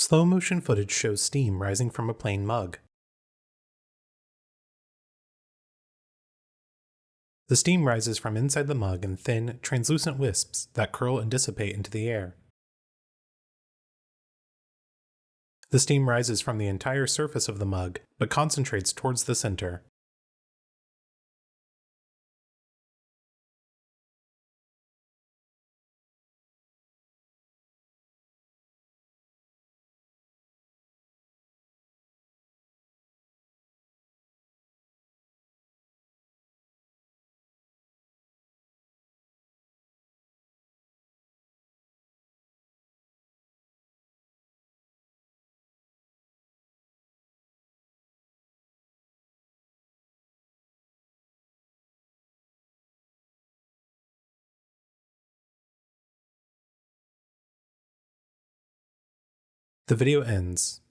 Slow motion footage shows steam rising from a plain mug. The steam rises from inside the mug in thin, translucent wisps that curl and dissipate into the air. The steam rises from the entire surface of the mug, but concentrates towards the center. The video ends.